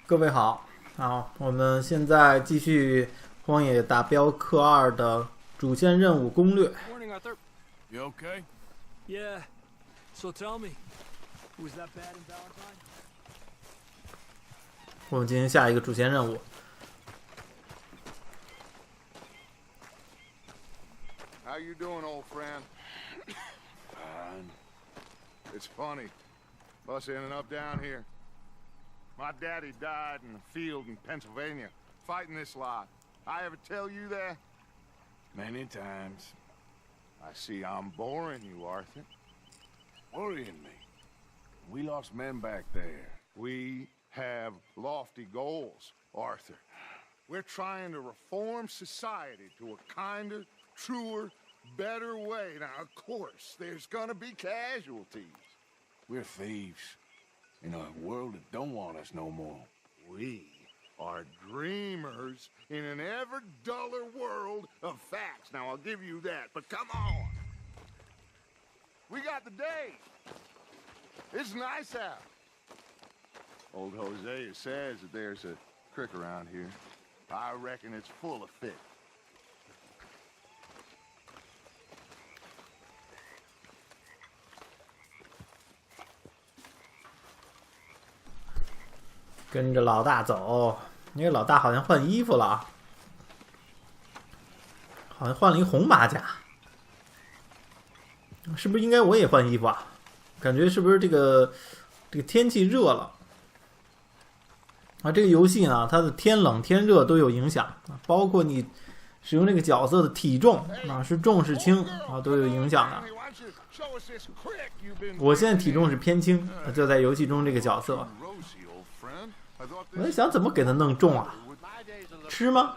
各位好，我们现在继续《荒野大镖客2》的主线任务攻略。Morning, Arthur. You okay? Yeah. So tell me, was that bad in Valentine? 我们进行下一个主线任务。How you doing, old friend? Fine. It's funny. Us ending up down here. My daddy died in the field in Pennsylvania, fighting this lot. I ever tell you that? Many times. I see I'm boring you, Arthur. Worrying me. We lost men back there. We have lofty goals, Arthur. We're trying to reform society to a kinder, truer, better way. Now, of course, there's gonna be casualties. We're thieves. In a world that don't want us no more. We are dreamers in an ever duller world of facts. Now, I'll give you that, but come on. We got the day. It's nice out. Old Hosea says that there's a creek around here. I reckon it's full of fish. 跟着老大走，那个老大好像换衣服了，好像换了一红马甲，是不是应该我也换衣服啊？感觉是不是这个天气热了啊？这个游戏呢，它的天冷天热都有影响啊，包括你使用这个角色的体重啊，是重是轻啊，都有影响的。我现在体重是偏轻，就在游戏中这个角色。我在想怎么给他弄重啊？吃吗？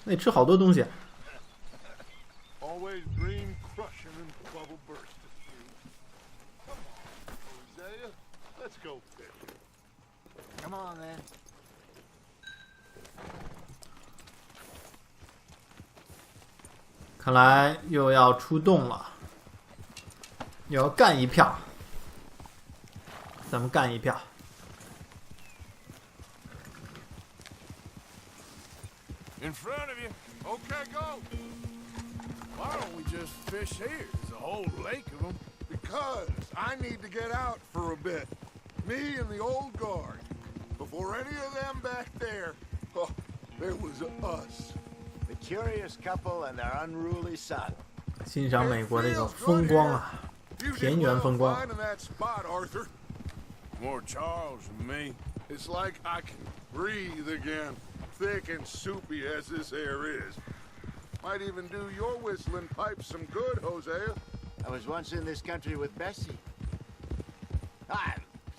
那吃好多东西。看来又要出动了，又要干一票。咱们干一票。In front of you. Okay, go. Why don't we just fish here? There's a whole lake of them. Because I need to get out for a bit. Me and the old guard. Before any of them back there, oh, there was us. The curious couple and their unruly son. 欣赏美国这个风光啊，田园风光。 That spot, Arthur. More Charles than me. It's like I can breathe again. Thick and soupy as this air is. Might even do your whistling pipes some good, Hosea. I was once in this country with Bessie.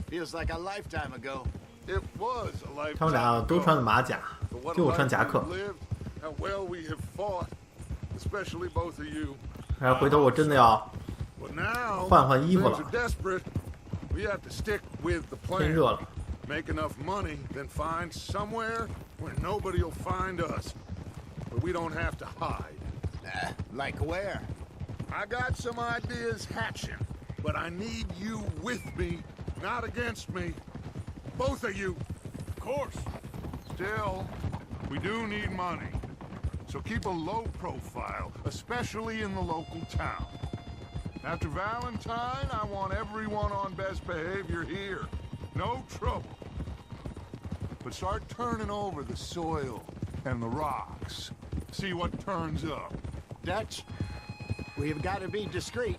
Feels like a lifetime ago. It was a lifetime 他们俩都穿的马甲，就我穿夹克。 How well we have fought, especially both of you. 然后回头我真的要换换衣服了。 We have to stick with the 天 plan. 热了。 Make enough money, then find somewhere where nobody'll find us. Where we don't have to hide. Like where? I got some ideas hatching, but I need you with me, not against me. Both of you. Of course. Still, we do need money. So keep a low profile, especially in the local town. After Valentine, I want everyone on best behavior here. No trouble. But start turning over the soil and the rocks. See what turns up. Dutch, we've got to be discreet.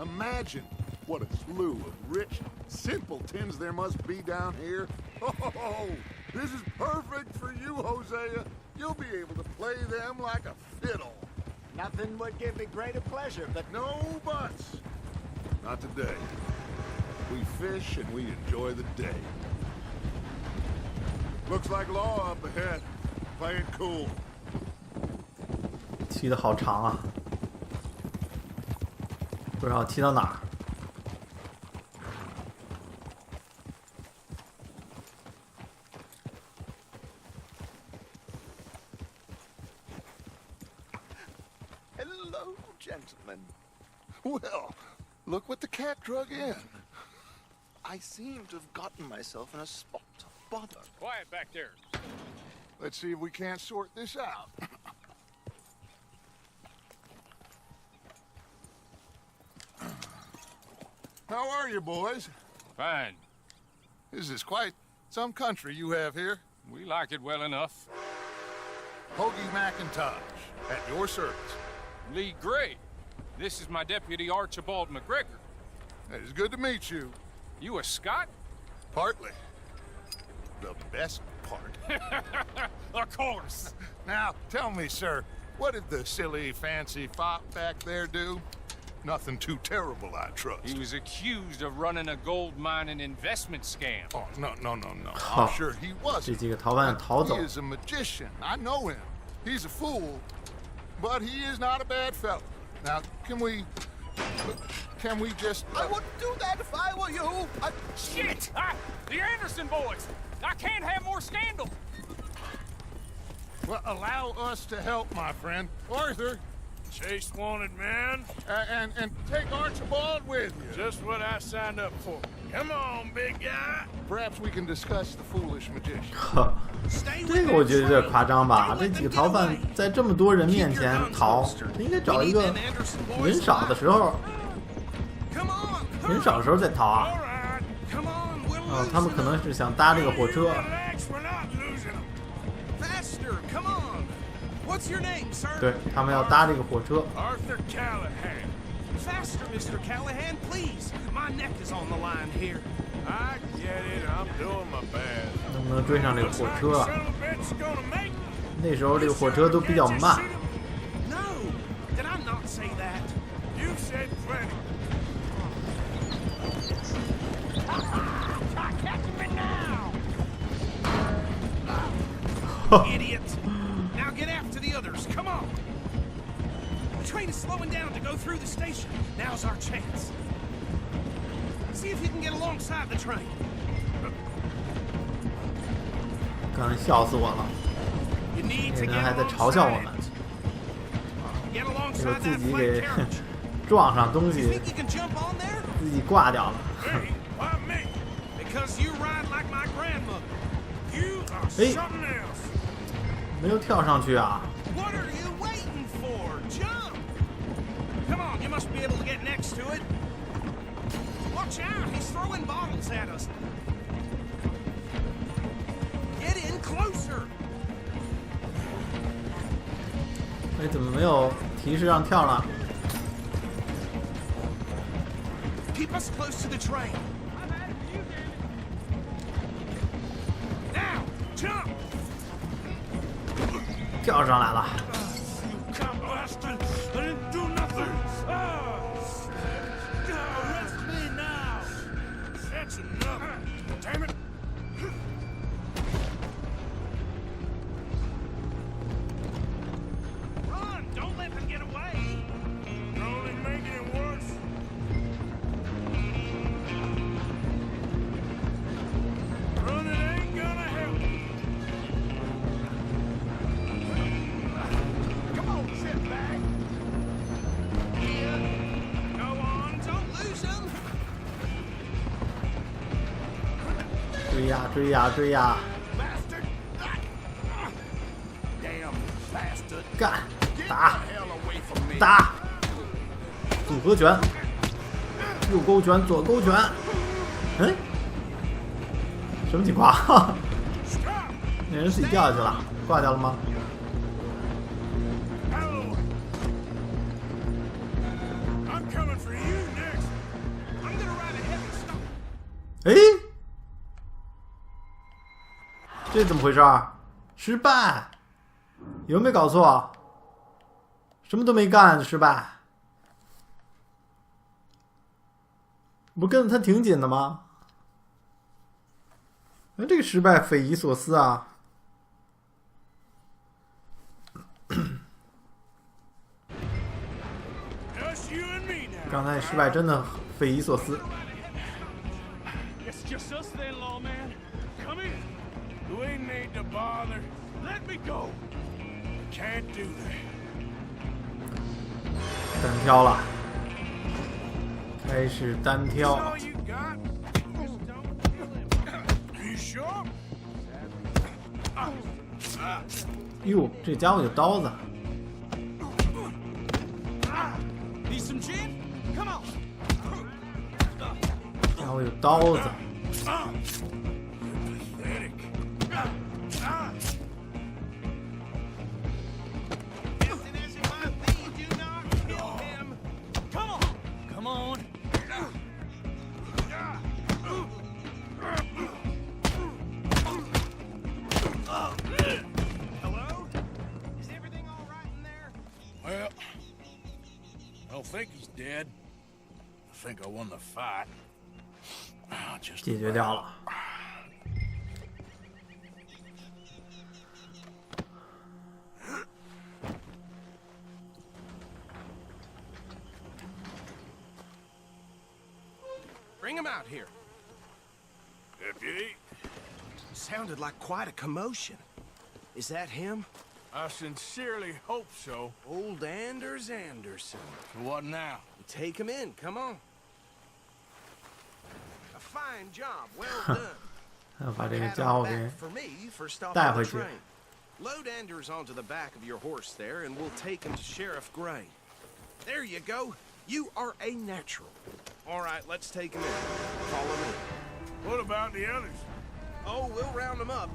Imagine what a slew of rich simpletons there must be down here. Oh, this is perfect for you, Hosea. You'll be able to play them like a fiddle. Nothing would give me greater pleasure, but No buts. Not today. We fish and we enjoy the day. Looks like law up ahead. Play it cool. 骑的好长啊，不知道骑到哪儿。 Hello, gentlemen. Well, look what the cat drug in. I seem to have gotten myself in a spot. bother. Quiet back there. Let's see if we can't sort this out. How are you, boys? Fine. This is quite some country you have here. We like it well enough. Hoagie McIntosh, at your service. Lee Gray. This is my deputy Archibald McGregor. It is good to meet you. You a Scot? Partly. The best part. Of course. Now, tell me, sir, what did the silly, fancy fop back there do? Nothing too terrible, I trust. He was accused of running a gold mining investment scam. Oh, no. Huh. I'm sure he 这 wasn't. 几个逃犯逃走 He is a magician. I know him. He's a fool, but he is not a bad fellow. Now, can we just... I wouldn't do that if I were you. Shit! The Anderson boys! I can't have more scandal! Well, allow us to help, my friend. Arthur, Chase wanted man. and take Archibald with you. Just what I signed up for. Come on, big guy. Perhaps we can discuss the foolish magician. 呵，这个我觉得有点夸张吧？这几个逃犯在这么多人面前逃，他应该找一个人少的时候，人少的时候再逃啊。哦，他们可能是想搭这个火车。 Faster, come on. What's your name, sir? 对他们要搭这个火车。 Arthur Callahan. Faster, Mr. Callahan, please. My neck is on the line here. I get it. I'm doing my best. 能不能追上这个火车啊？ Son of a bitch gonna make it. 那时候这个火车都比较慢。 No, did I not say that? You said plenty. Catch me now! Idiot. Now get after the others. Come on. The train is slowing down to go through the station. Now's our chance. See if you can get alongside the train. 刚才笑死我了， You need 那 to 人 get 还在嘲笑我 alongside 们， it. Get 结果 alongside 自 that 己 flank 给 carriage. 撞上东 You 西， think you can jump on there? 自己挂掉了。 Hey, why me? Because you ride like my grandmother. You are Hey. something else. 没有跳上去啊！ What are you waiting for? Jump! Come on, you must be able to get next to it. Watch out, he's throwing bottles at us. Get in closer. 哎，怎么没有提示让跳了？ Keep us close to the train. Now, jump! 跳上来了。 You cop bastard! I didn't do nothing! Arrest me now! That's enough! Damn it! Run! Don't let them get away! You're only making it worse. Running ain't gonna help. Come on, shitbag. Go on, don't lose them! 追呀追呀追呀！ Bastard. Damn bastard. 干 Get 打 the hell away from me. 打！组合拳，右勾拳，左勾拳。嗯，什么情况？ Stop! 那人自己掉下去了，挂掉了吗？ Hello! I'm coming for you next. I'm gonna ride ahead and stop. 哎，这怎么回事儿？失败！有没有搞错？什么都没干，失败！不跟着他挺紧的吗？哎，这个失败匪夷所思啊！ Just you and me now. 刚才失败真的匪夷所思。 It's just us then, lawman. Come in. We ain't need to bother. Let me go. Can't do that. 单挑了，开始单挑。 All you got? Just don't kill him. You sure? 哟，这家伙有刀子。 Need some gin? Come on. 家伙有刀子。 Instant as it might be, do not kill him. Come on. Come on. Hello? Is everything all right in there? Well, I don't think he's dead. I think I won the fight. Just 解决掉了。 Bring him out here. Deputy, Sounded like quite a commotion. Is that him? I sincerely hope so. Old Anders Anderson. So what now? Take him in, come on. A fine job, well done. 把这个 Pat 家 on 伙 the 给 back for me for stopping 带 the 回去。 train. Load Anders onto the back of your horse there, and we'll take him to Sheriff Gray. There you go. You are a natural. All right, let's take him in. Follow me. What about the others? Oh, we'll round them up.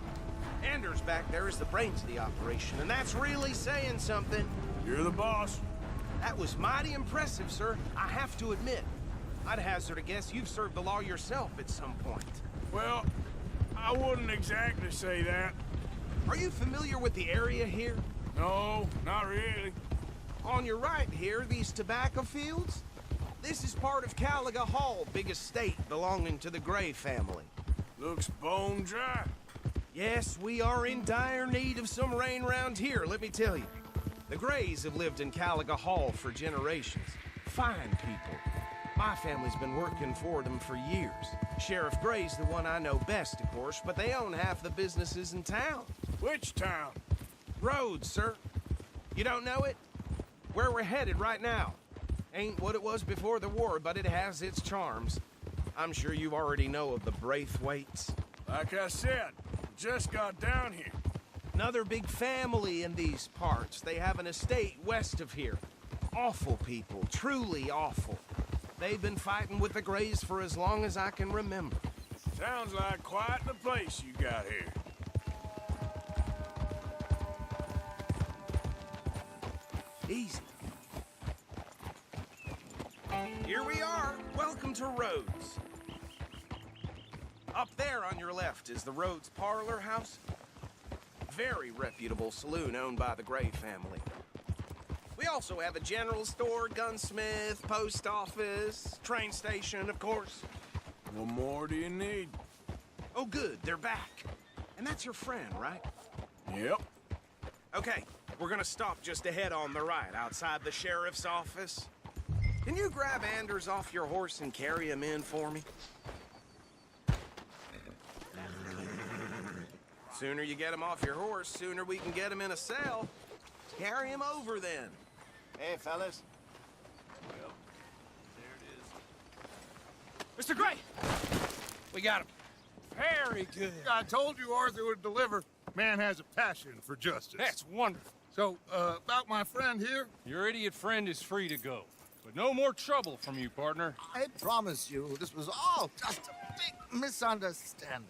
Anders back there is the brains of the operation, and that's really saying something. You're the boss. That was mighty impressive, sir. I have to admit. I'd hazard a guess you've served the law yourself at some point. Well, I wouldn't exactly say that. Are you familiar with the area here? No, not really. On your right here, these tobacco fields? This is part of Caliga Hall, big estate belonging to the Gray family. Looks bone dry. Yes, we are in dire need of some rain round here, let me tell you. The Grays have lived in Caliga Hall for generations. Fine people. My family's been working for them for years. Sheriff Gray's the one I know best, of course, but they own half the businesses in town. Which town? Rhodes, sir. You don't know it? Where we're headed right now. Ain't what it was before the war, but it has its charms. I'm sure you already know of the Braithwaites. Like I said, just got down here. Another big family in these parts. They have an estate west of here. Awful people, truly awful. They've been fighting with the Grays for as long as I can remember. Sounds like quite the place you got here. Easy. Here we are. Welcome to Rhodes. Up there on your left is the Rhodes Parlor House. Very reputable saloon owned by the Gray family. We also have a general store, gunsmith, post office, train station, of course. What more do you need? Oh, good, they're back. And that's your friend, right? Yep. Okay, we're gonna stop just ahead on the right, outside the sheriff's office. Can you grab Anders off your horse and carry him in for me? Sooner you get him off your horse, sooner we can get him in a cell. Carry him over then. Hey, fellas. Mr. Gray! We got him. Very good. I told you Arthur would deliver. Man has a passion for justice. That's wonderful. So, about my friend here, Your idiot friend is free to go. But no more trouble from you, partner. I promise you, this was all just a big misunderstanding.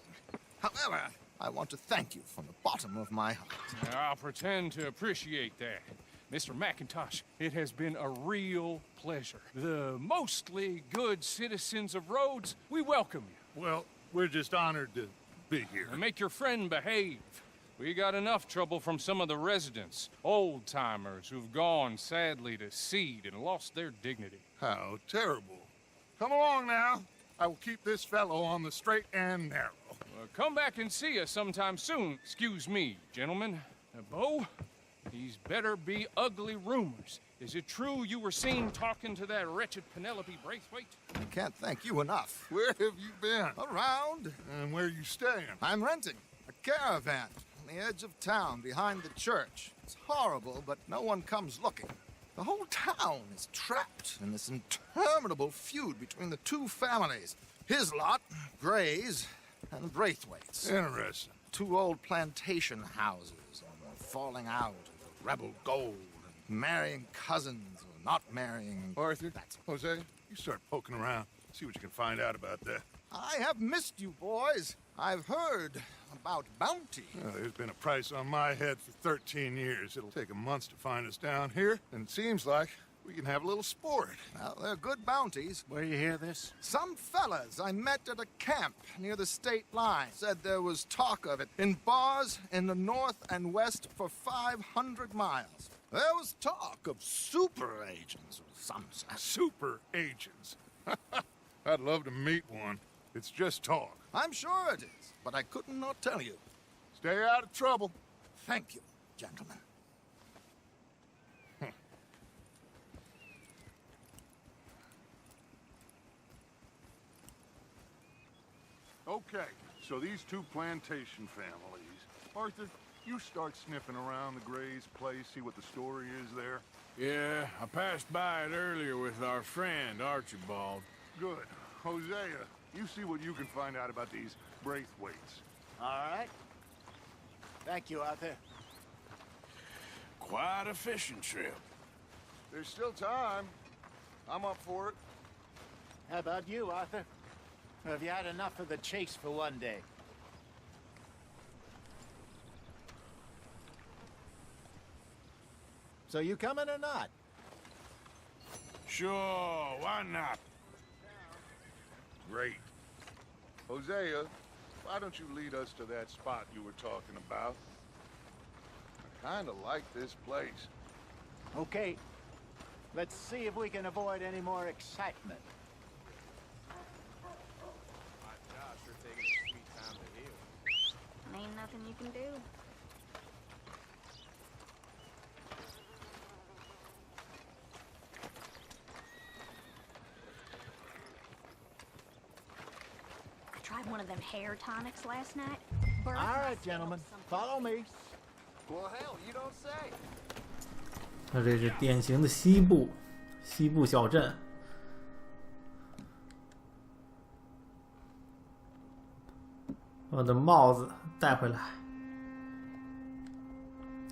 However, I want to thank you from the bottom of my heart. I'll pretend to appreciate that. Mr. McIntosh, it has been a real pleasure. The mostly good citizens of Rhodes, we welcome you. well, we're just honored to be here. And make your friend behave. We got enough trouble from some of the residents, old-timers who've gone, sadly, to seed and lost their dignity. How terrible. Come along now. I will keep this fellow on the straight and narrow. Come back and see us sometime soon. Excuse me, gentlemen. Bo, these better be ugly rumors. Is it true you were seen talking to that wretched Penelope Braithwaite? I can't thank you enough. Where have you been? Around, And where you staying? I'm renting a caravan on the edge of town behind the church. It's horrible, but no one comes looking. The whole town is trapped in this interminable feud between the two families. His lot, Gray's, and Braithwaite's. Interesting. two old plantation houses and falling out of rebel gold and marrying cousins or not marrying. Arthur, That's Jose, you start poking around. See what you can find out about that. I have missed you, boys. I've heard about bounty. There's been a price on my head for 13 years. It'll take 'em months to find us down here, and it seems like we can have a little sport. Well, they're good bounties. Where you hear this? Some fellas I met at a camp near the state line said there was talk of it in bars in the north and west for 500 miles. There was talk of super agents or some such. Super agents. I'd love to meet one. It's just talk. I'm sure it is, but I couldn't not tell you. Stay out of trouble. Thank you, gentlemen. Okay, so these two plantation families. Arthur, you start sniffing around the Gray's place, see what the story is there. Yeah, I passed by it earlier with our friend, Archibald. Good. Hosea, you see what you can find out about these Braithwaites. All right. Thank you, Arthur. Quite a fishing trip. There's still time. I'm up for it. How about you, Arthur? Or have you had enough of the chase for one day? So you coming or not? Sure, why not? Great. Hosea, why don't you lead us to that spot you were talking about? I kinda like this place. Okay. Let's see if we can avoid any more excitement. Ain't nothing you can do. I tried one of them hair tonics last night. All right, gentlemen. Follow me. Well, hell, you don't say. 那这是典型的西部小镇。我的帽子带回来。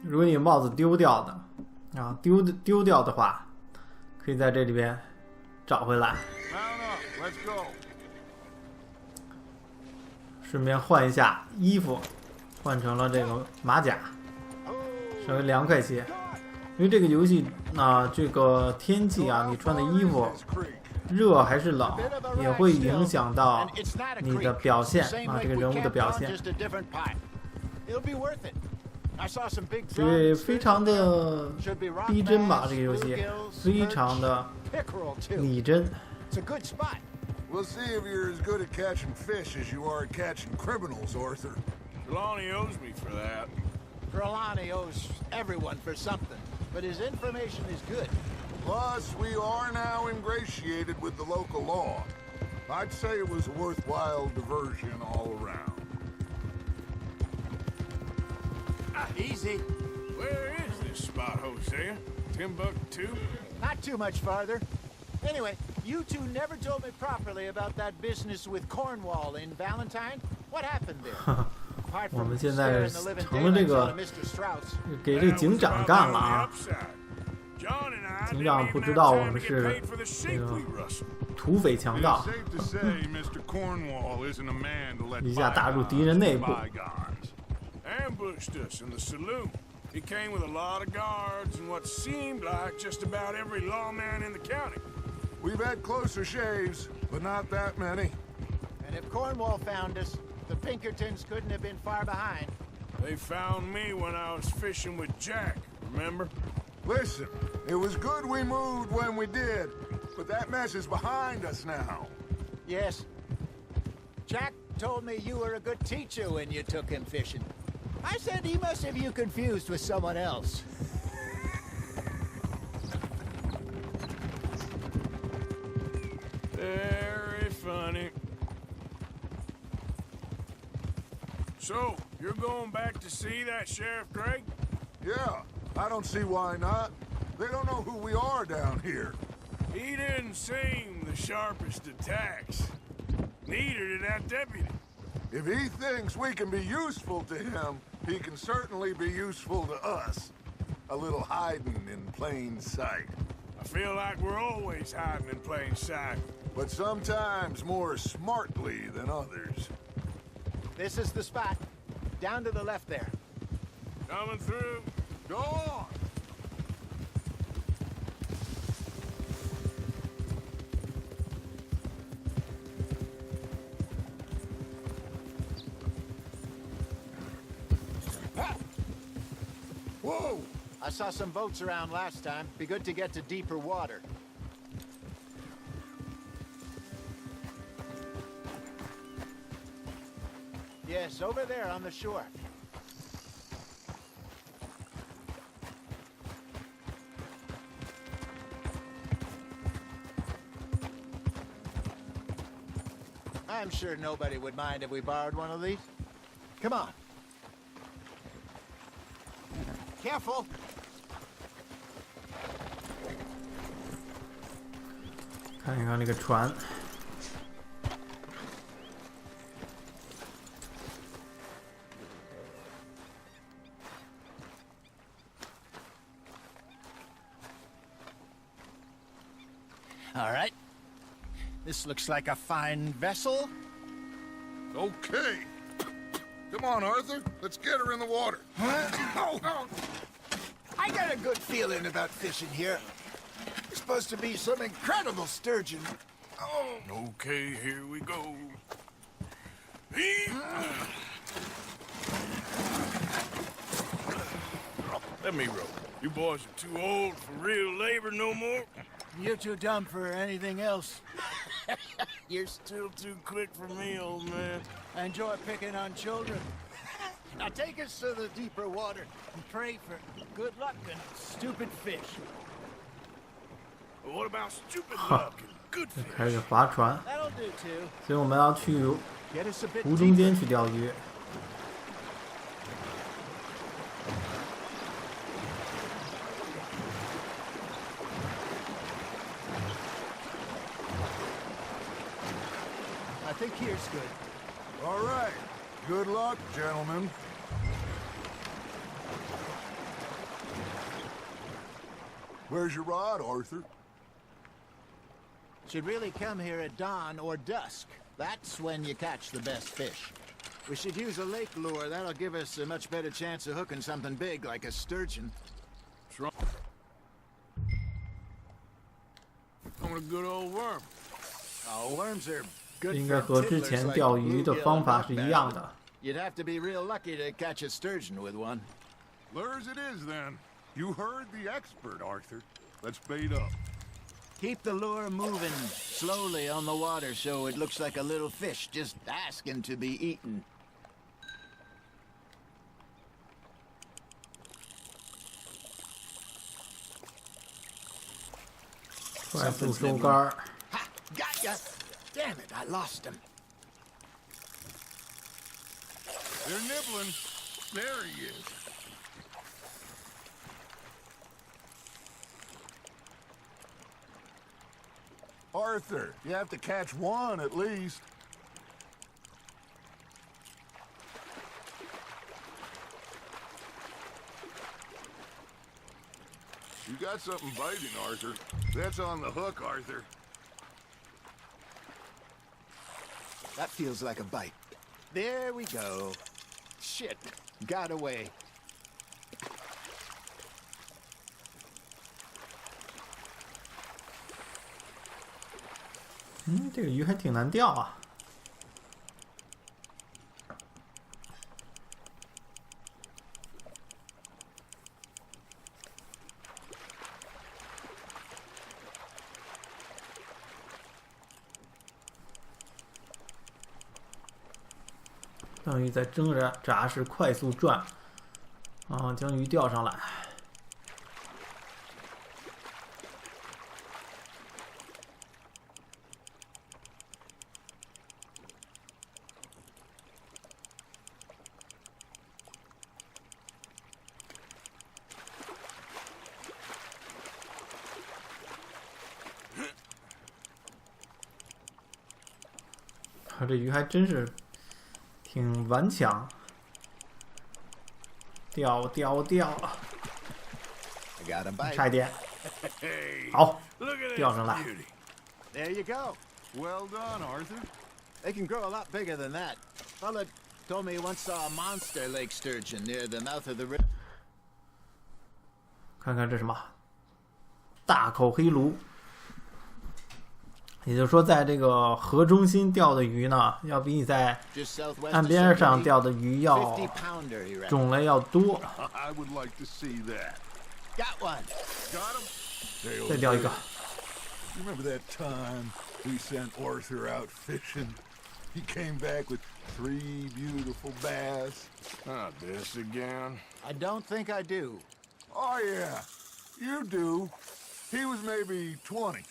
如果你帽子丢掉的，啊，丢掉的话，可以在这里边找回来。 Mount up, let's go. 顺便换一下衣服，换成了这个马甲，稍微凉快些。因为这个游戏这个天气啊，你穿的衣服热还是冷，也会影响到你的表现啊，这个人物的表现。所以非常的逼真吧，这个游戏非常的拟真。 We'll see if you're as good at catching fish as you are at catching criminals, Arthur. Trelawney owes me for that. Trelawney owes everyone for something, but his information is good. Plus, we are now ingratiated with the local law. I'd say it was a worthwhile diversion all around. Easy. Where is this spot, Hosea? Timbuktu? Not too much farther. Anyway, you two never told me properly about that business with Cornwall in Valentine. What happened there? Apart 我 from 们现在 scaring the living 成了这 daylights 个 out of Mr. Strauss. 给这个警长干了啊！ 警长不知道我们是这个土匪强盗， It's safe to say Mr. Cornwall isn't a man to let 一下打入敌人内部。 bygones. Ambushed us in the saloon. He came with a lot of guards and what seemed like just about every lawman in the county. We've had closer shaves, but not that many. And if Cornwall found us, the Pinkertons couldn't have been far behind. They found me when I was fishing with Jack, remember? Listen, it was good we moved when we did, but that mess is behind us now. Yes. Jack told me you were a good teacher when you took him fishing. I said he must have you confused with someone else. Very funny. So, you're going back to see that Sheriff Craig? Yeah, I don't see why not. They don't know who we are down here. He didn't seem the sharpest attacks. Neither did that deputy. If he thinks we can be useful to him, he can certainly be useful to us. A little hiding in plain sight. I feel like we're always hiding in plain sight. But sometimes more smartly than others. This is the spot. Down to the left there. Coming through. Go on! Whoa! I saw some boats around last time. Be good to get to deeper water. Yes, over there on the shore. I'm sure nobody would mind if we borrowed one of these. Come on. Careful. 看一看这个船。All right. This looks like a fine vessel. Okay. Come on, Arthur. Let's get her in the water. I got a good feeling about fishing here. It's supposed to be some incredible sturgeon. Okay, here we go. Let me row. You boys are too old for real labor no more. You're too dumb for anything else. You're still too quick for me, old man. I enjoy picking on children. Now take us to the deeper water and pray for good luck and stupid fish. What about stupid luck and good 就 fish? 开始划船， That'll do too. 所以我们要去 Get us a bit 湖中 deeper. 间去钓鱼。 I think here's good. All right. Good luck, gentlemen. Where's your rod, Arthur? Should really come here at dawn or dusk. That's when you catch the best fish. We should use a lake lure. That'll give us a much better chance of hooking something big like a sturgeon. I want a good old worm. Oh, worms are 这 good 应该 for 和之 tiddlers 前 like 钓鱼的 bluegill 方 and 法是一 buckbass. 样的。 You'd have to be real lucky to catch a sturgeon with one. Lures it is, then. You heard the expert, Arthur. Let's bait up. Keep the lure moving slowly on the water so it looks like a little fish just asking to be eaten. 快速收竿儿。 Ha! Got ya! Damn it, I lost him. They're nibbling. There he is. Arthur, you have to catch one at least. You got something biting, Arthur. That's on the hook, Arthur. That feels like a bite. There we go. Shit, got away. 这个鱼还挺难钓啊。等于在挣扎时快速转，将鱼钓上来。 这鱼还真是挺顽强。掉， I got him 差一 bite. 点， Hey, 好， look at 钓 this 上来。 beauty. There you go. Well done, Arthur. They can grow a lot bigger than that. Fella told me he once saw a monster lake sturgeon near the mouth of the river. 看看这什么，大口黑鲈。也就是说，在这个河中心钓的鱼呢，要比你在 Just southwest 岸 of 边上 Central 钓的鱼要 50-pounder, he reckons. 种类要多。 I would like to see that. Got one. Got him? Hey, 再钓一个， You remember that time we sent Arthur out fishing? He came back with 3 beautiful bass. Not this again. I don't think I do. Oh, yeah. You do. He was maybe 20.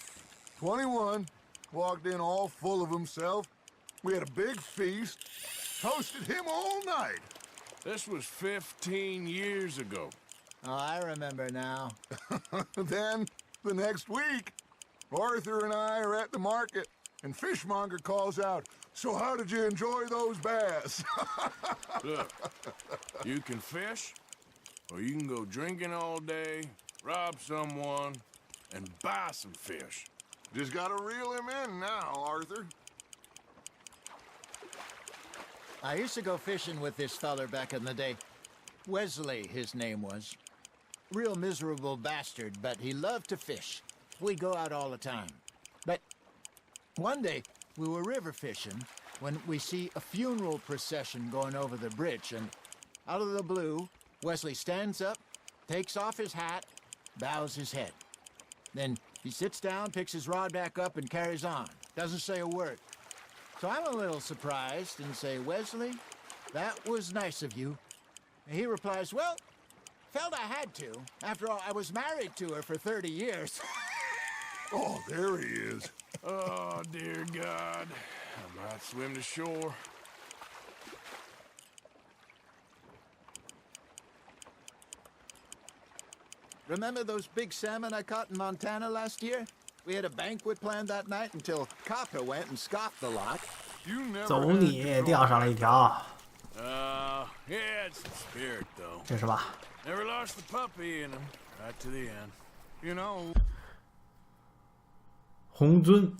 21. Walked in all full of himself. We had a big feast. Toasted him all night. This was 15 years ago. Oh, I remember now. Then, the next week, Arthur and I are at the market, and Fishmonger calls out, "So how did you enjoy those bass?" Look, you can fish, or you can go drinking all day, rob someone, and buy some fish. Just gotta reel him in now, Arthur. I used to go fishing with this feller back in the day. Wesley, his name was. Real miserable bastard, but he loved to fish. We'd go out all the time. But one day, we were river fishing when we see a funeral procession going over the bridge, and out of the blue, Wesley stands up, takes off his hat, bows his head. Then he sits down, picks his rod back up, and carries on. Doesn't say a word. So I'm a little surprised and say, "Wesley, that was nice of you." And he replies, "Well, felt I had to. After all, I was married to her for 30 years. Oh, there he is. Oh, dear God. I might swim to shore. Remember those big salmon I caught in Montana last year? We had a banquet planned that night until Copper went and scoffed the lot. You never 走 had 你 to 钓上了一条， He had some spirit, though. 这是吧？ Never lost the puppy in him. Right to the end. You know, 红鳟。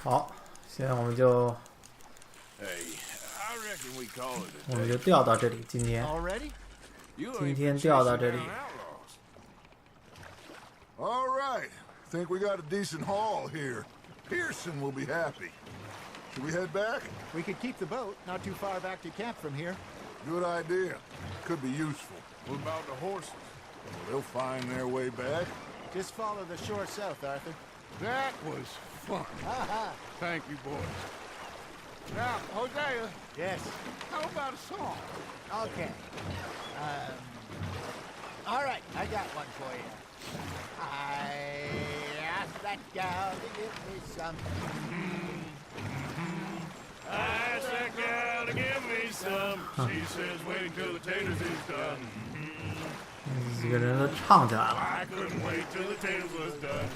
好，现在我们就 Hey, I reckon we call it 我 a 们 day. 就钓到这里，今天 Already? You 今 ain't 天 been 钓到 chasing 这里。 down outlaws. all right. Think we got a decent haul here. Pearson will be happy. Should we head back? We could keep the boat not too far back to camp from here. Good idea. Could be useful. What about the horses? Well, they'll find their way back. Just follow the shore south, Arthur. That was fun. Ha Thank you, boys. Now, Hosea, Yes. how about a song? Okay. All right, I got one for you. I asked that gal to give me some. I asked that gal to give me some. She says wait till the taters is done. 几个人都唱起来了。 I couldn't wait till the taters was done.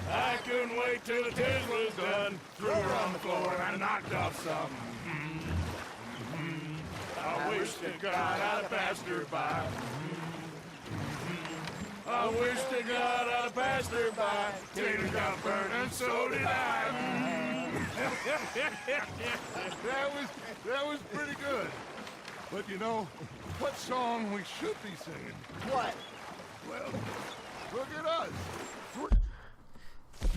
I couldn't wait till the taters was done. Threw her on the floor and I knocked off some. I wish to God I'd passed her by. I wish to God I'd passed her by. Tater got burned and so did I. That was pretty good. But you know, what song we should be singing? What? Well, look at us.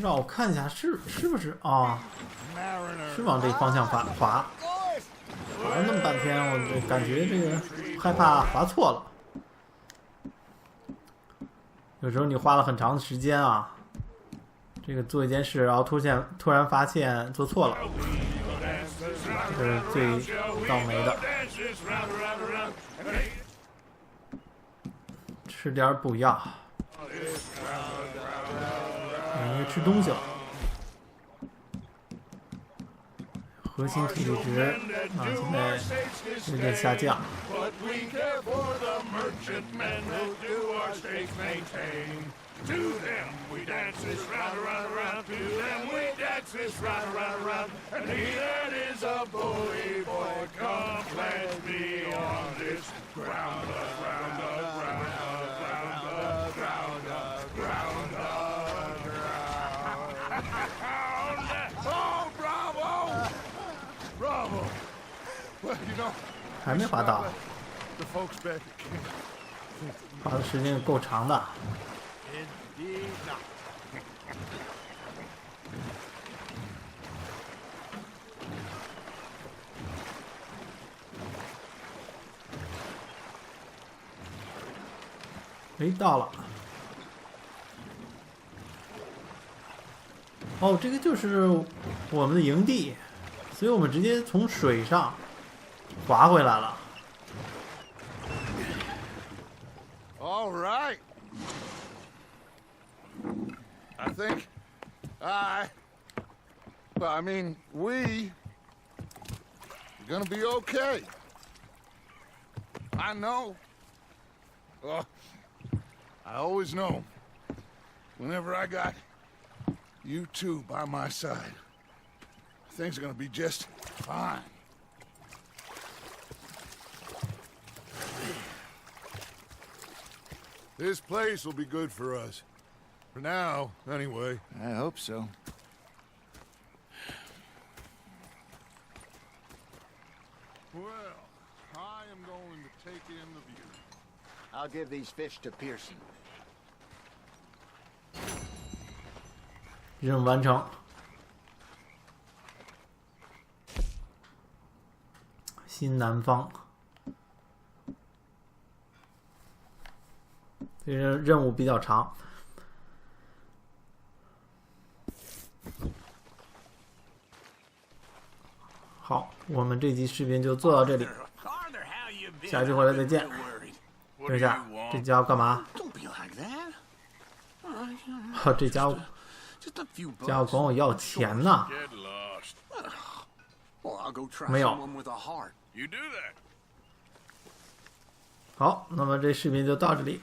让我看一下是不是啊？ Mariner. 是往这方向滑， Of course. 滑了那么半天，我就感觉这个害怕滑错了。有时候你花了很长的时间啊，这个做一件事，然后突然发现做错了，这是最倒霉的。吃点补药，应该吃东西了。核心体力值啊，现在有点下降。 But we care for the merchantmen who do our states maintain. To them we dance this round, around, around. To them we dance this round, around, around. And he that is a bully boy, come pledge me on this ground up, ground up, ground up, ground up, ground up, ground up, ground. Oh, bravo! Bravo! Well, you know. 还没滑倒， The folks back at camp. 滑的时间够长的。 Indeed not. 哎，到了。哦，这个就是我们的营地，所以我们直接从水上滑回来了。 All right. I think I mean, we're gonna be okay. I know. Oh, I always know. Whenever I got you two by my side, things are gonna be just fine. This place will be good for us. For now, anyway. I hope so. Well, I am going to take in the view. I'll give these fish to Pearson. 任务完成。新南方。这任务比较长。好，我们这集视频就做到这里，下期回来再见。等一下，这家伙干嘛？这家伙管我要钱呢。没有。好，那么这视频就到这里。